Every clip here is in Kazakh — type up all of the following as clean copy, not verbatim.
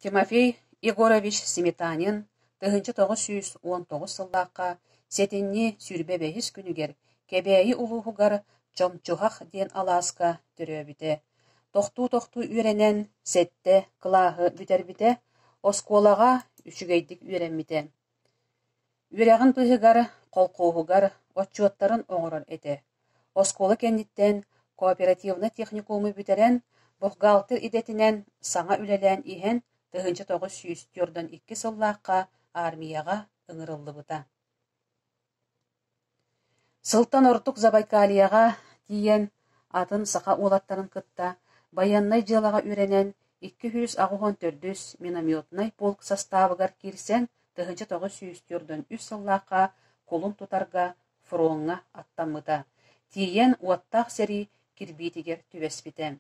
Тимофей Егорович Сметанин 1919 сыллаққа сетинни сүрбе бәйіс күнігер кәбәйі улуғығар чомчуғақ ден аласка түрөбіте. Тоқту үйренен сетте қылағы бүтербіте, осколаға үшігейдік үйренміте. Үйрәғін пыхығар, қолқуғығар, отчуаттарын оңырыр еті. Осколы кәнниттен кооперативны техникумы бүтерен, бұқғалтыр идетінен саңа үлелән ихен 1902 сыллаққа армияға ыңырылды бұта. Сылтан ортық Забайкалияға тиен атын сақа олаттарын кытта, баяннай жылаға үйренен 214 минометнай полк составыгар кирсен 1903 сыллаққа колун тутарға фронға аттамыта. Тиен уаттақ сери кирбитигер түвеспіте.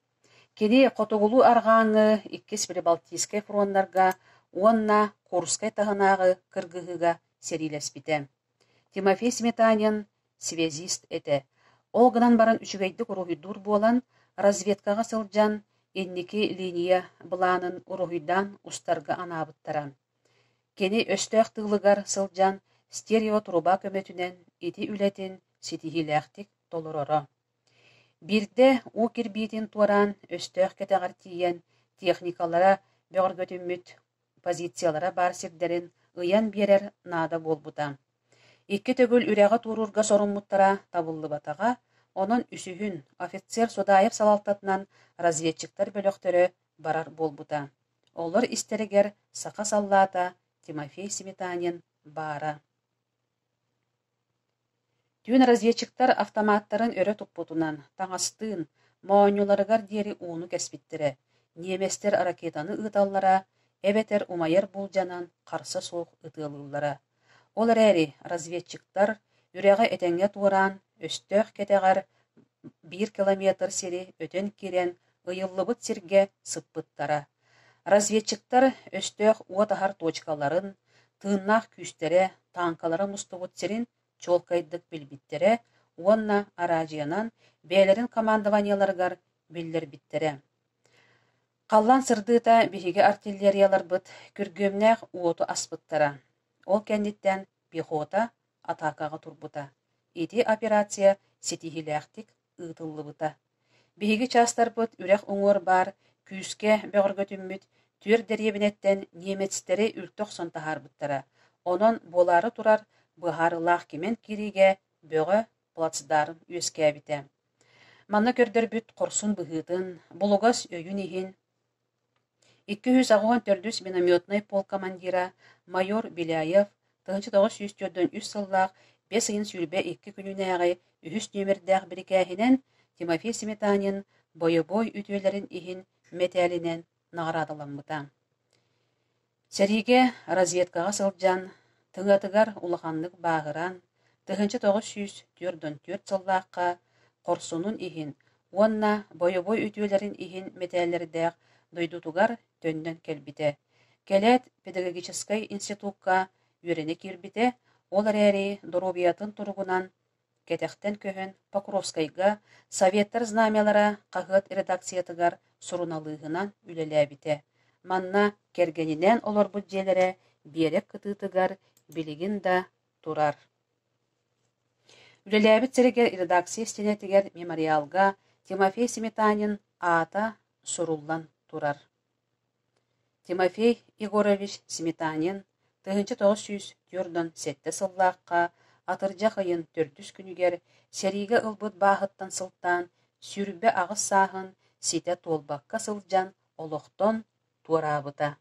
Кеди қотуғылу арғаңы 2 Балтийскай фронларға, онна Курскай тағынағы кыргығыға серилеспіте. Тимофей Сметанин связист эте. Ол гынан баран үшігейдік ұрухидур болан, разведкаға сылжан, еннеки линия бұланын ұрухидан ұстарға анабыттара. Кені өстөк тылығар сылжан, стерео труба көметінен еті үлетін сетихиләқтік толырыры. Бирде у кирбитин туаран өстөк кетегар тиен техникалара бөгіргөтүммүт позициялара бар сирдерин ыян берер нада болбута. Икки төгүл үрәгә турурга соруммуттара табылды батага, онун үсүһүн офицер Судаев салалтатынан разведчиктар бөлөктөрө барар болбута. Олар истеригер сака саллата Тимофей Сметанин бара. Түн разведчиктар автоматтарын өрө туппутунан, таңастыын, моонюларыгар дери уunu кеспиттире, неместер ракетаны ыталлара, эбетер умайыр булжанан қарсы соқ ытылыллара. Ол әрі разведчиктар үрәға этеңге туыран, өстөк кетегар 1 километр сери өтен кирен ыйыллыбыт сирге сыппыттара. Разведчиктар өстөк уатахар точкаларын, тыыннақ күстере, танкалары мустубут сирин чолкайдык билбиттере, онна аражиянан бәлерин командованияларгар билдер биттере. Қаллан сырдыта биһиге артиллериялар быт күргөмнәк уоту аспыттара. Ол кәндиттен пехота атакаға турбута. Ити операция сетихиләқтик ытыллы бұта. Биһиге частар быт үрәк оңор бар, күске бөгіргөтүммүт, түр дәребінеттен немецтері үртөк сонтахар бұттара. Онон болары турар бұхарылақ кемен кириге бөгі плацдарын өскәбіте. Манна көрдір бүт қорсын бұғытын, бұлығас өйін ехін. 214 минометный полк командира майор Беляев 1903 сыллақ 5 айын сүрбе 2 күнінәғі үхіс нөмірдәқ бірікәхінен Тимофей Сметанин бойы-бой үтөлерін ехін метәлінен нағырадыламыта. Сәриге разведкаға сылжан, тыңатыгар улаханлык бағыран, 1904 сыллаққа қорсунун ихин, онна бойы-бой үтөлерін ихин метәлердәқ дойдутугар төннен келбите. Келет педагогическай институтка үйрене кирбите, ол әрі доробиятын тұрғынан кетектен көхін Покровскайга советтер знамелара қағыт редакциятыгар сұруналығынан үлеләбите. Манна кергенінен олар бүджелері берек кытытыгар билигин да турар. Үлеләбит сәрігер редакция стенетігер мемориалга Тимофей Сметанин ата суруллан турар. Тимофей Егорович Сметанин 1907 сыллаққа атыржақ айын 400 күнігер сәриге ылбыт бағыттан сылттан сүрбе ағыз сағын сите толбаққа сылжан олықтон туарабыта.